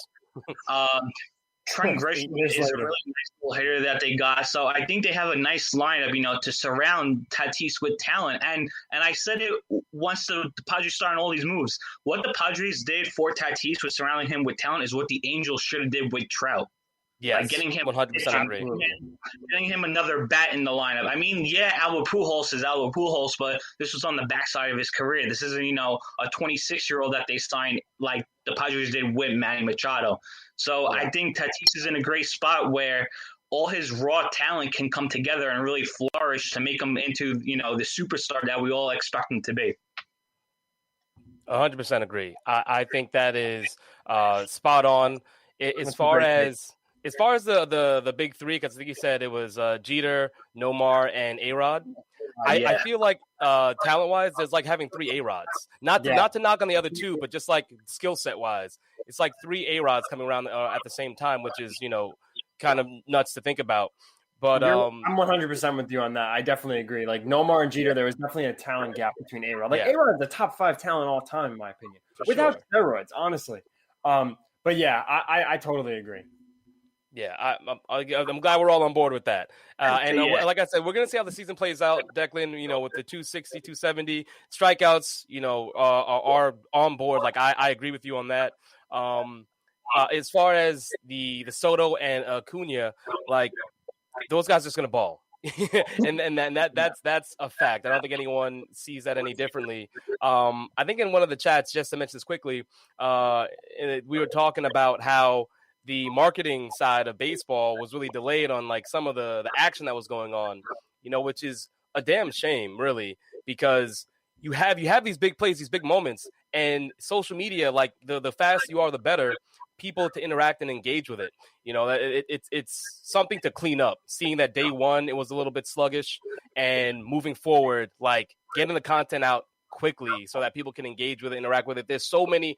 Trent Grisham is a really nice little hitter that they got. So I think they have a nice lineup, to surround Tatis with talent. And I said it once the Padres started all these moves. What the Padres did for Tatis with surrounding him with talent is what the Angels should have did with Trout. Yes, like getting him 100% agree. Getting him another bat in the lineup. I mean, yeah, Albert Pujols is Albert Pujols, but this was on the backside of his career. This isn't, a 26-year-old that they signed like the Padres did with Manny Machado. So I think Tatis is in a great spot where all his raw talent can come together and really flourish to make him into, the superstar that we all expect him to be. 100% agree. I think that is spot on. As far as the big three, because I think you said it was Jeter, Nomar, and A-Rod. I feel like talent-wise, there's like having three A-Rods. Not to knock on the other two, but just like skill set-wise, it's like three A-Rods coming around at the same time, which is kind of nuts to think about. But I'm 100% with you on that. I definitely agree. Like Nomar and Jeter, there was definitely a talent gap between A-Rod. Like A-Rod is the top 5 talent all time, in my opinion, without steroids, honestly. But yeah, I totally agree. Yeah, I'm glad we're all on board with that. Like I said, we're going to see how the season plays out. Declan, with the 260, 270 strikeouts, are on board. Like I agree with you on that. As far as the Soto and Acuna, like those guys are just going to ball. and that's a fact. I don't think anyone sees that any differently. I think in one of the chats, just to mention this quickly, we were talking about how the marketing side of baseball was really delayed on like some of the action that was going on, which is a damn shame, really, because you have these big plays, these big moments, and social media, like the faster you are, the better people to interact and engage with it. It's something to clean up, seeing that day one, it was a little bit sluggish, and moving forward, like getting the content out quickly so that people can engage with it, interact with it. There's so many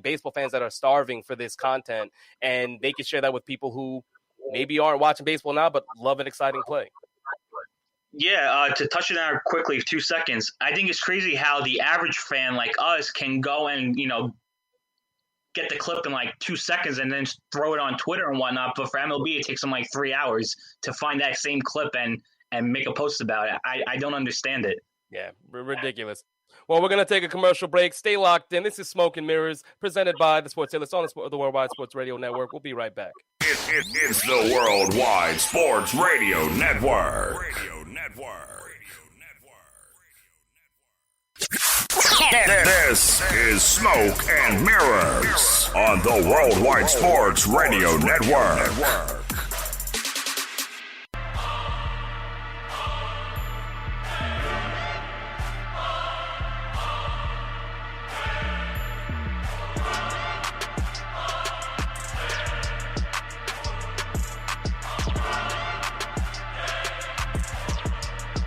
baseball fans that are starving for this content, and they can share that with people who maybe aren't watching baseball now, but love an exciting play. Yeah, to touch on that quickly, 2 seconds. I think it's crazy how the average fan like us can go and, get the clip in like 2 seconds and then throw it on Twitter and whatnot. But for MLB, it takes them like 3 hours to find that same clip and make a post about it. I don't understand it. Yeah, ridiculous. Well, we're going to take a commercial break. Stay locked in. This is Smoke and Mirrors, presented by the Sports Tailors on the Worldwide Sports Radio Network. We'll be right back. It's the Worldwide Sports Radio Network. This is Smoke and Mirrors on the Worldwide Sports Radio Network.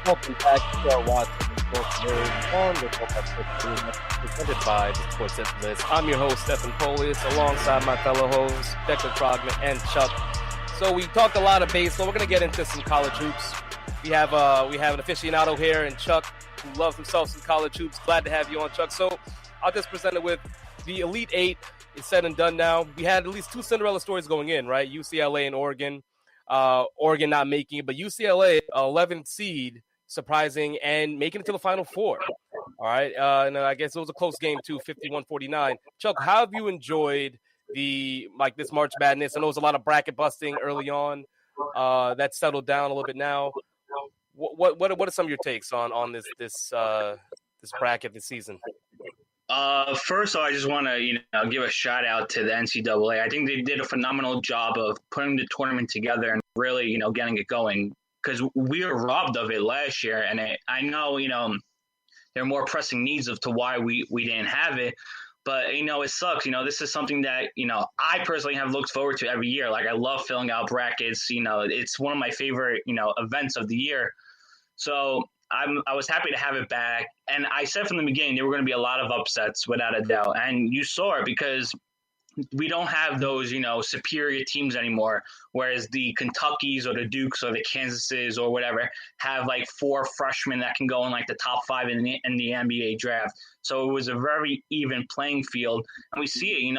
Welcome back to our Watch Sports Nerds on the presented by the Sports Infamous. I'm your host, Stephen Polius, alongside my fellow hosts, Declan Krogman and Chuck. So we talked a lot of baseball. We're going to get into some college hoops. We have an aficionado here, and Chuck, who loves himself some college hoops. Glad to have you on, Chuck. So I'll just present it with the Elite Eight. It's said and done now. We had at least two Cinderella stories going in, right? UCLA and Oregon. Oregon not making it, but UCLA, 11th seed, surprising and making it to the Final Four. All right, and I guess it was a close game too, 51-49. Chuck, how have you enjoyed this March Madness? I know it was a lot of bracket busting early on. That's settled down a little bit now. What are some of your takes on this bracket this season? First of all, I just want to give a shout out to the NCAA. I think they did a phenomenal job of putting the tournament together and really getting it going, because we were robbed of it last year, and I know there are more pressing needs to why we didn't have it. But it sucks. This is something that I personally have looked forward to every year. Like, I love filling out brackets. It's one of my favorite events of the year. So I was happy to have it back. And I said from the beginning there were going to be a lot of upsets, without a doubt. And you saw it, because we don't have those, superior teams anymore, whereas the Kentuckys or the Dukes or the Kansases or whatever have like 4 freshmen that can go in like the top 5 in the NBA draft. So it was a very even playing field. And we see it,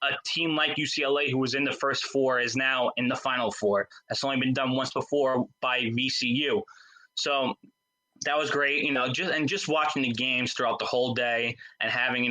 a team like UCLA, who was in the first 4, is now in the Final Four. That's only been done once before by VCU. So that was great, just watching the games throughout the whole day and having,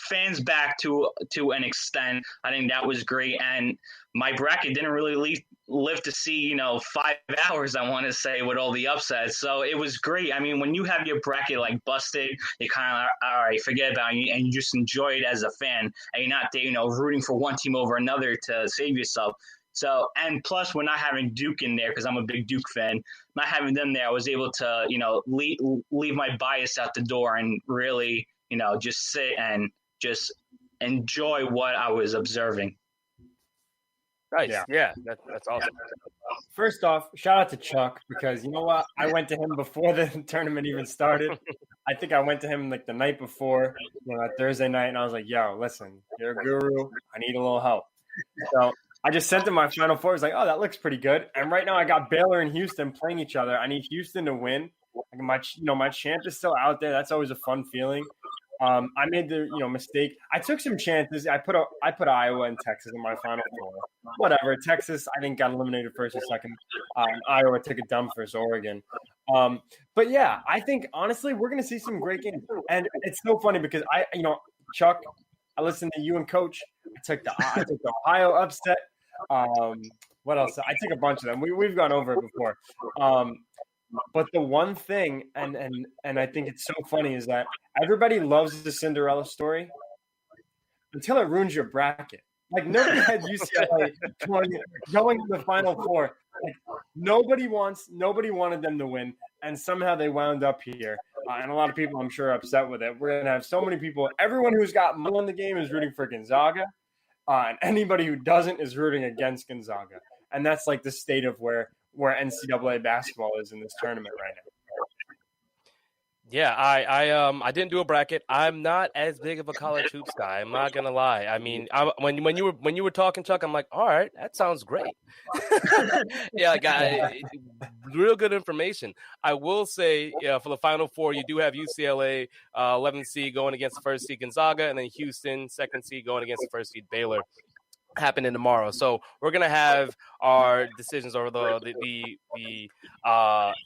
fans back to an extent. I think that was great. And my bracket didn't really live to see, 5 hours, I want to say, with all the upsets. So it was great. I mean, when you have your bracket like busted, you kind of, all right, forget about it, and you just enjoy it as a fan, and you're not, rooting for one team over another to save yourself. So, and plus, we're not having Duke in there, because I'm a big Duke fan. Not having them there, I was able to, leave my bias out the door and really, just sit and just enjoy what I was observing. Nice. Yeah, that's awesome. First off, shout out to Chuck, because you know what? I went to him before the tournament even started. I think I went to him like the night before, that Thursday night, and I was like, yo, listen, you're a guru. I need a little help. So I just sent him my Final Four. I was like, oh, that looks pretty good. And right now I got Baylor and Houston playing each other. I need Houston to win. Like my champ is still out there. That's always a fun feeling. I made the mistake. I took some chances. I put Iowa and Texas in my Final Four. Whatever. Texas, I think, got eliminated first or second. Iowa took a dump versus Oregon. But yeah, I think honestly we're gonna see some great games. And it's so funny because Chuck, I listened to you and Coach. I took the Ohio upset. What else? I took a bunch of them. We've gone over it before. But the one thing, and I think it's so funny, is that everybody loves the Cinderella story until it ruins your bracket. Like, nobody had UCLA going to the Final Four. Like, nobody wanted them to win, and somehow they wound up here. And a lot of people, I'm sure, are upset with it. We're going to have so many people. Everyone who's got money in the game is rooting for Gonzaga, and anybody who doesn't is rooting against Gonzaga. And that's like the state of where NCAA basketball is in this tournament right now. Yeah, I didn't do a bracket. I'm not as big of a college hoops guy. I'm not gonna lie. I mean, when you were talking, Chuck, I'm like, all right, that sounds great. Yeah, real good information. I will say, for the Final Four, you do have UCLA, 11th seed going against the first seed Gonzaga, and then Houston, 2nd seed going against the first seed Baylor. Happening tomorrow, so we're gonna have our decisions over the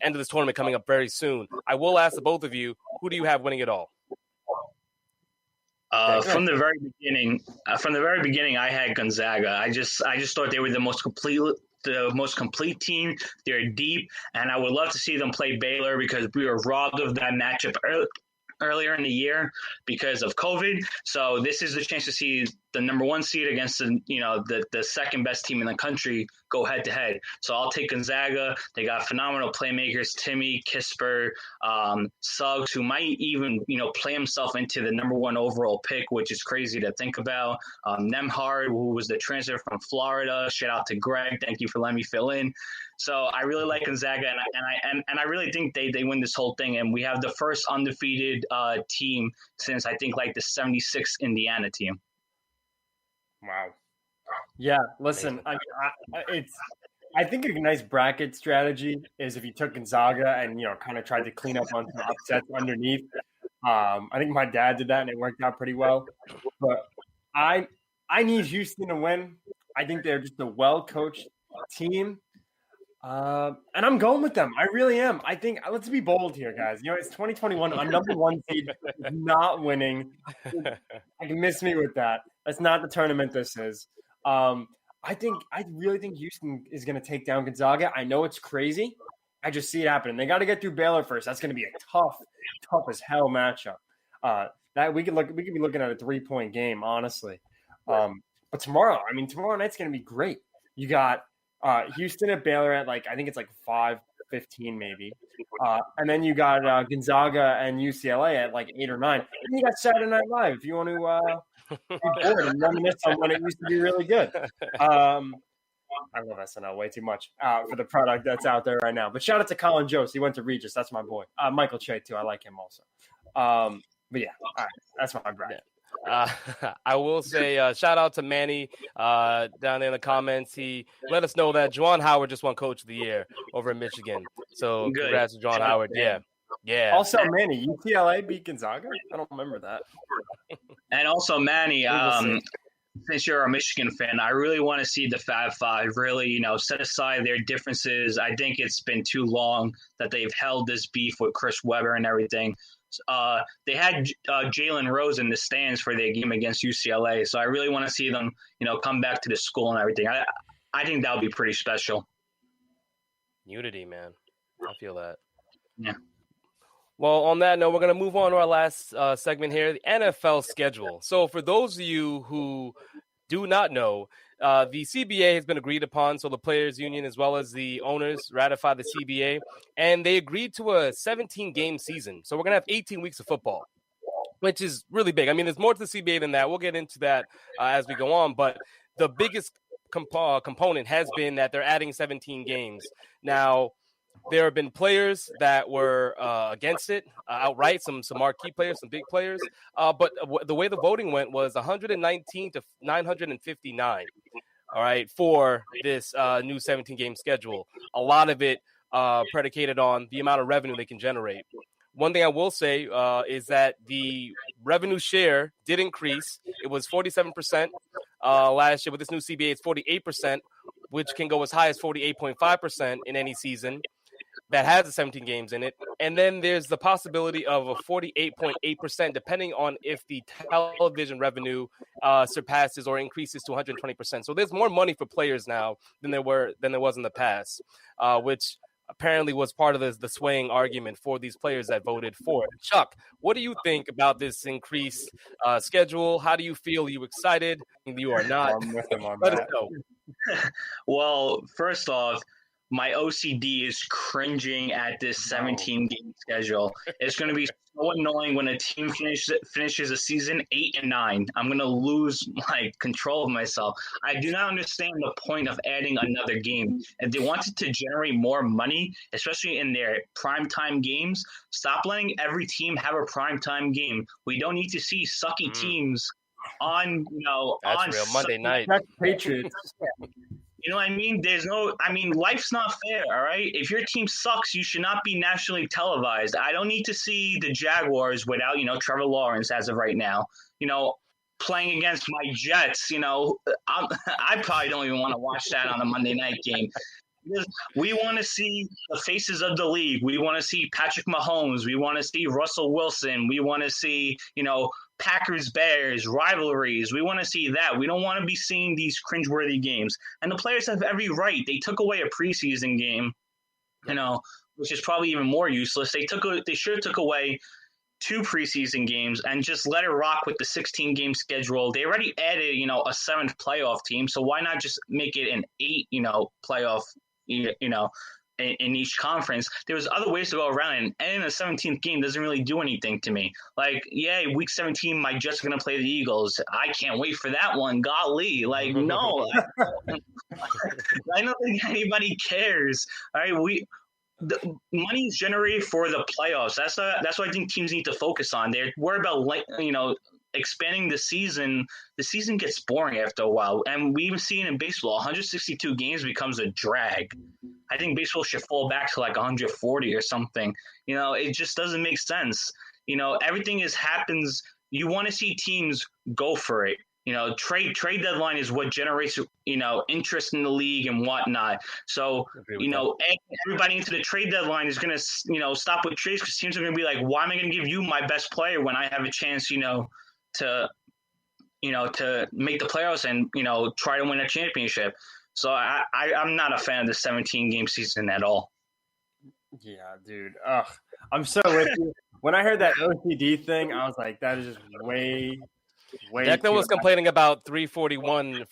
end of this tournament coming up very soon. I will ask the both of you, who do you have winning it all? From the very beginning, I had Gonzaga. I just thought they were the most complete team. They're deep, and I would love to see them play Baylor, because we were robbed of that matchup earlier in the year because of COVID. So this is the chance to see the number 1 seed against the second best team in the country go head to head. So I'll take Gonzaga. They got phenomenal playmakers, Timmy, Kisper, Suggs, who might even play himself into the number 1 overall pick, which is crazy to think about. Nemhard, who was the transfer from Florida. Shout out to Greg. Thank you for letting me fill in. So I really like Gonzaga, and I really think they win this whole thing. And we have the first undefeated team since I think like the '76 Indiana team. Wow. Yeah. Listen, I think a nice bracket strategy is if you took Gonzaga and kind of tried to clean up on some upsets underneath. I think my dad did that and it worked out pretty well. But I need Houston to win. I think they're just a well-coached team. And I'm going with them. I really am. I think let's be bold here, guys. It's 2021. I'm number 1 seed, not winning. I can miss me with that. That's not the tournament this is. I really think Houston is going to take down Gonzaga. I know it's crazy. I just see it happening. They got to get through Baylor first. That's going to be a tough as hell matchup. That we could be looking at a 3-point game, honestly. But tomorrow night's going to be great. You got Houston at Baylor at I think it's 5:15 maybe. And then you got Gonzaga and UCLA at 8 or 9. And you got Saturday Night Live if you want to be bored and reminisce on when it used to be really good. I love SNL way too much for the product that's out there right now. But shout out to Colin Jost. He went to Regis. That's my boy. Michael Che too. I like him also. But yeah, all right. That's my bracket. I will say shout out to Manny down there in the comments. He let us know that Juwan Howard just won Coach of the Year over in Michigan. So congrats to Juwan Howard. Yeah. Also, Manny, UCLA beat Gonzaga? I don't remember that. And also, Manny, since you're a Michigan fan, I really want to see the Fab Five really, set aside their differences. I think it's been too long that they've held this beef with Chris Webber and everything. They had Jalen Rose in the stands for their game against UCLA, so I really want to see them, come back to the school and everything. I think that would be pretty special. Unity, man. I feel that. Yeah. Well, on that note, we're going to move on to our last segment here, the NFL schedule. So for those of you who do not know, the CBA has been agreed upon, so the players' union as well as the owners ratified the CBA, and they agreed to a 17-game season. So we're going to have 18 weeks of football, which is really big. I mean, there's more to the CBA than that. We'll get into that as we go on, but the biggest component has been that they're adding 17 games. Now, there have been players that were against it outright, some marquee players, some big players. But the way the voting went was 119 to 959, all right, for this new 17-game schedule. A lot of it predicated on the amount of revenue they can generate. One thing I will say is that the revenue share did increase. It was 47% last year. With this new CBA, it's 48%, which can go as high as 48.5% in any season that has the 17 games in it. And then there's the possibility of a 48.8%, depending on if the television revenue surpasses or increases to 120%. So there's more money for players now than there was in the past, which apparently was part of the swaying argument for these players that voted for it. Chuck, what do you think about this increased schedule? How do you feel? Are you excited? You are not. I'm with him on Let us that. know. Well, first off, my OCD is cringing at this 17-game schedule. It's going to be so annoying when a team finishes a season 8 and 9. I'm going to lose my control of myself. I do not understand the point of adding another game. If they wanted to generate more money, especially in their primetime games, stop letting every team have a primetime game. We don't need to see sucky teams on, That's on real. Monday night. That's Patriots. You know what I mean? Life's not fair, all right? If your team sucks, you should not be nationally televised. I don't need to see the Jaguars without, Trevor Lawrence as of right now, playing against my Jets. I probably don't even want to watch that on a Monday night game. We want to see the faces of the league. We want to see Patrick Mahomes. We want to see Russell Wilson. We want to see, Packers-Bears, rivalries. We want to see that. We don't want to be seeing these cringeworthy games. And the players have every right. They took away a preseason game, which is probably even more useless. They should have took away 2 preseason games and just let it rock with the 16-game schedule. They already added, a 7th playoff team, so why not just make it an 8, playoff, in each conference? There was other ways to go around, and adding a 17th game doesn't really do anything to me. Like, yeah, week 17, my Jets are going to play the Eagles. I can't wait for that one. Golly. Like, no. I don't think anybody cares. All right, the money is generated for the playoffs. That's what I think teams need to focus on. They're worried about, expanding the season. The season gets boring after a while, and we even see it in baseball. 162 games becomes a drag. I think baseball should fall back to like 140 or something. It just doesn't make sense. Everything happens. You want to see teams go for it. Trade deadline is what generates, interest in the league and whatnot. So, everybody into the trade deadline is going to, stop with trades, because teams are going to be like, why am I going to give you my best player when I have a chance, to make the playoffs and, try to win a championship. So I'm not a fan of the 17-game season at all. Yeah, dude. Ugh. I'm so with you. When I heard that OCD thing, I was like, that is just way Declan was complaining about 341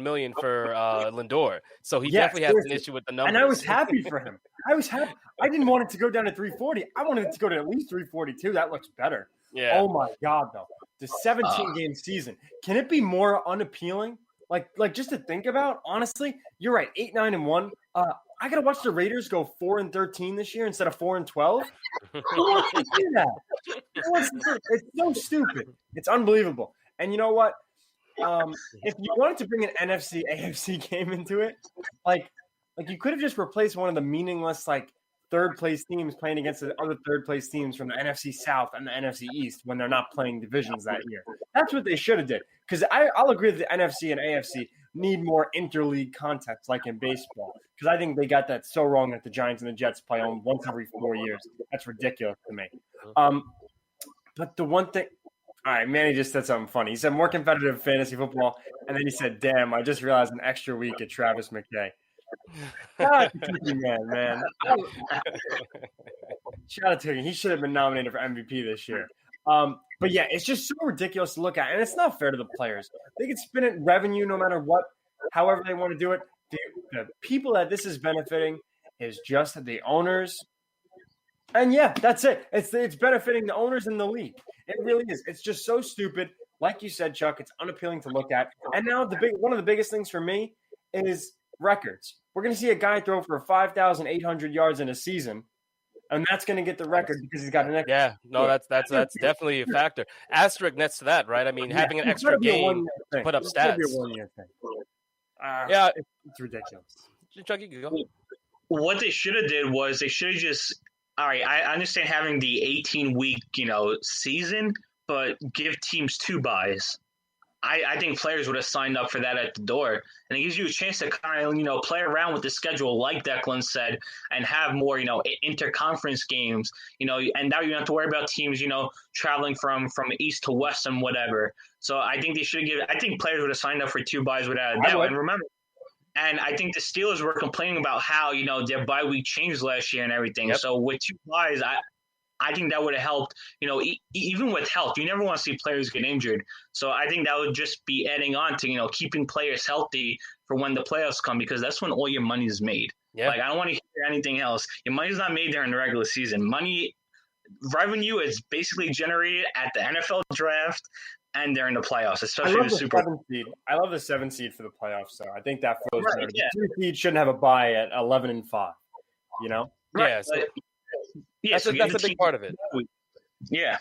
million for Lindor, so he definitely has an issue with the numbers. And I was happy for him. I didn't want it to go down to 340. I wanted it to go to at least 342. That looks better. Yeah. Oh my God, though, the 17-game season, can it be more unappealing? Like just to think about. Honestly, you're right. 8-9-1. I gotta watch the Raiders go 4-13 this year instead of 4-12. Who wants to do that? It's so stupid. It's unbelievable. And you know what? If you wanted to bring an NFC AFC game into it, like you could have just replaced one of the meaningless third place teams playing against the other third place teams from the NFC South and the NFC East when they're not playing divisions that year. That's what they should have did. Because I'll agree that the NFC and AFC need more interleague contests like in baseball. Because I think they got that so wrong that the Giants and the Jets play on once every 4 years. That's ridiculous to me. But the one thing – all right, Manny just said something funny. He said more competitive fantasy football, and then he said, damn, I just realized an extra week at Travis McKay. Shout out to Cookie man. Shout out to him. He should have been nominated for MVP this year. But yeah, it's just so ridiculous to look at, and it's not fair to the players. They can spin it revenue no matter what, however they want to do it. The people that this is benefiting is just the owners. And yeah, that's it. It's benefiting the owners in the league. It really is. It's just so stupid. Like you said, Chuck, it's unappealing to look at. And now one of the biggest things for me is records. We're going to see a guy throw for 5,800 yards in a season, and that's going to get the record because he's got an extra. Yeah, no, that's definitely a factor. Asterisk next to that, right? I mean, having an extra game to put up stats. Yeah, it's ridiculous. Chuck, you can go. What they should have did was they should have just – all right, I understand having the 18-week, season, but give teams 2 buys. I think players would have signed up for that at the door. And it gives you a chance to kind of, play around with the schedule, like Declan said, and have more, interconference games, and now you don't have to worry about teams, traveling from east to west and whatever. So I think they should have I think players would have signed up for 2 buys without a doubt. And remember, and I think the Steelers were complaining about how, their bye week changed last year and everything. Yep. So with 2 buys, I think that would have helped, even with health. You never want to see players get injured. So I think that would just be adding on to, keeping players healthy for when the playoffs come, because that's when all your money is made. Yeah. I don't want to hear anything else. Your money's not made during the regular season. Revenue is basically generated at the NFL draft and during the playoffs, especially the Super Bowl. I love the 7 seed for the playoffs, though. I think that feels better. Yeah. The 2 seed shouldn't have a bye at 11-5, Right. Yeah. That's a big part of it. Yeah.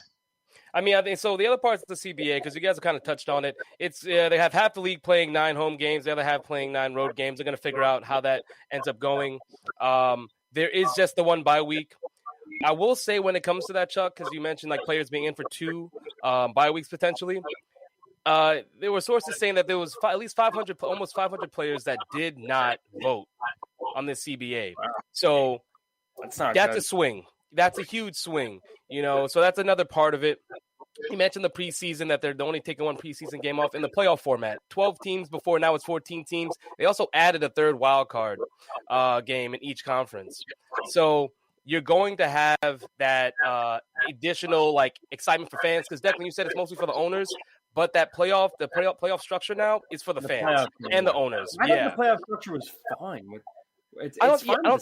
I mean, I think so. The other part is the CBA, because you guys have kind of touched on it. It's they have half the league playing 9 home games, the other half playing 9 road games. They're going to figure out how that ends up going. There is just the 1 bye week. I will say when it comes to that, Chuck, because you mentioned players being in for 2 bye weeks potentially. There were sources saying that there was at least almost 500 players that did not vote on the CBA. So that's a swing. That's a huge swing, so that's another part of it. You mentioned the preseason, that they're only taking 1 preseason game off in the playoff format. 12 teams before, now it's 14 teams. They also added a 3rd wild card game in each conference. So you're going to have that additional like excitement for fans. Because Declan, you said it's mostly for the owners, but that playoff structure now is for the fans and the owners. I thought the playoff structure was fine. It's fine.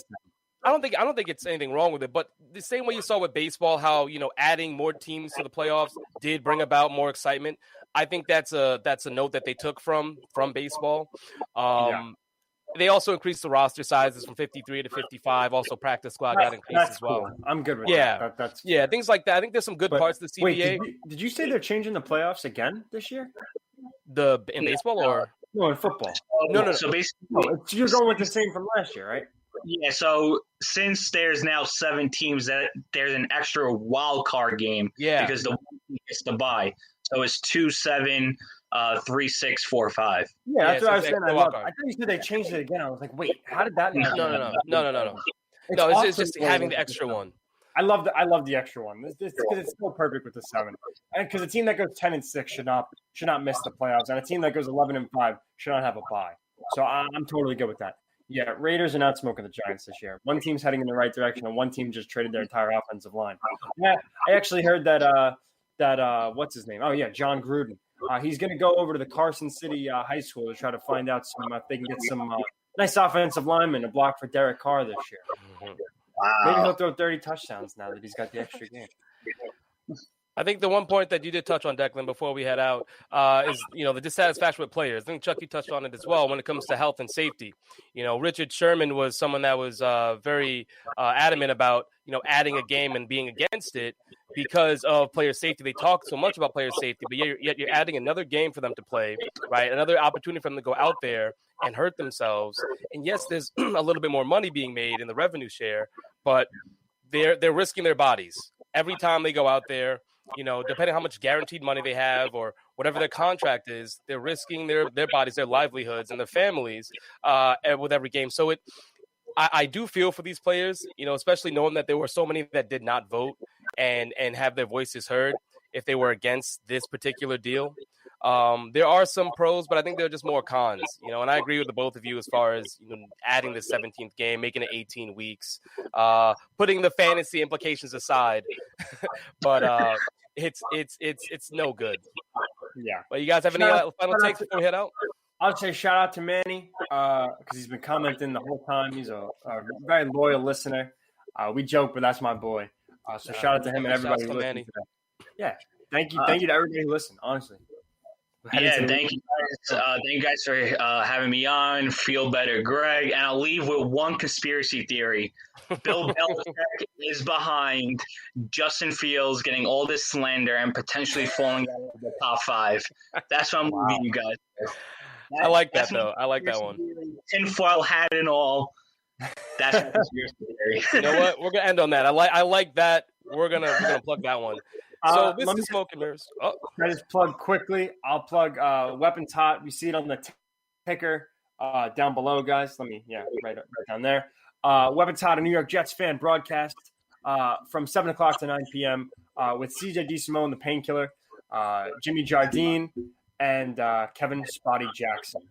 I don't think it's anything wrong with it, but the same way you saw with baseball, how adding more teams to the playoffs did bring about more excitement. I think that's a note that they took from baseball. They also increased the roster sizes from 53 to 55. Also, practice squad got increased as well. Cool. I'm good with that. That's things like that. I think there's some good parts of the CBA. Wait, did you say they're changing the playoffs again this year? In baseball or no, in football? No. So basically, you're going with the same from last year, right? Yeah. So since there's now 7 teams, that there's an extra wild card game. Yeah. Because the one team gets to bye. So it's 2, 7, 3, 6, 4, 5. Yeah, that's what I was saying. I thought you said they changed it again. I was like, wait, how did that? No. No, it's just having the extra one. I love the extra one. Because it's so perfect with the 7. And because a team that goes 10-6 should not miss the playoffs, and a team that goes 11-5 should not have a bye. So I'm totally good with that. Yeah, Raiders are not smoking the Giants this year. One team's heading in the right direction, and one team just traded their entire offensive line. Yeah, I actually heard that what's his name? Oh yeah, John Gruden. He's going to go over to the Carson City High School to try to find out if they can get some nice offensive linemen to block for Derek Carr this year. Wow. Maybe he'll throw 30 touchdowns now that he's got the extra game. I think the one point that you did touch on, Declan, before we head out is, the dissatisfaction with players. I think, Chuck, you touched on it as well when it comes to health and safety. Richard Sherman was someone that was very adamant about, adding a game and being against it because of player safety. They talk so much about player safety, but yet you're adding another game for them to play, right? Another opportunity for them to go out there and hurt themselves. And yes, there's a little bit more money being made in the revenue share, but they're risking their bodies every time they go out there. Depending on how much guaranteed money they have or whatever their contract is, they're risking their bodies, their livelihoods, and their families with every game. So I do feel for these players, especially knowing that there were so many that did not vote and have their voices heard if they were against this particular deal. There are some pros, but I think there are just more cons, and I agree with the both of you as far as adding the 17th game, making it 18 weeks, putting the fantasy implications aside, but it's no good. Yeah. But you guys have any final takes before we head out? I'll say shout out to Manny because he's been commenting the whole time. He's a very loyal listener. We joke, but that's my boy. So shout out to him and everybody who listened today. Yeah. Thank you to everybody who listened, honestly. Yeah, thank you guys. Thank you guys for having me on. Feel better, Greg. And I'll leave with one conspiracy theory. Bill Belichick is behind Justin Fields getting all this slander and potentially falling out of the top 5. That's what I'm leaving you guys. I like that, though. I like that one. Tinfoil hat and all. That's my conspiracy theory. You know what? We're going to end on that. I like that. We're gonna plug that one. So this is Smoke and Mirrors. Oh. Can I just plug quickly? I'll plug Weapons Hot. You see it on the ticker down below, guys. Right down there. Weapons Hot, a New York Jets fan broadcast from 7 o'clock to 9 p.m. With CJ DeSimone, the Painkiller, Jimmy Jardine, and Kevin Spotty Jackson.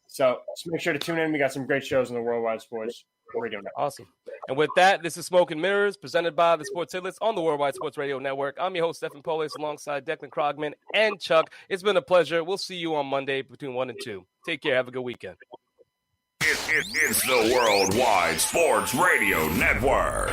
So just make sure to tune in. We got some great shows on the Worldwide Sports Radio Network. Awesome. And with that, this is Smoke and Mirrors, presented by the Sports Hitless on the Worldwide Sports Radio Network. I'm your host, Stephen Polis, alongside Declan Krogman and Chuck. It's been a pleasure. We'll see you on Monday between 1 and 2. Take care. Have a good weekend. It's the Worldwide Sports Radio Network.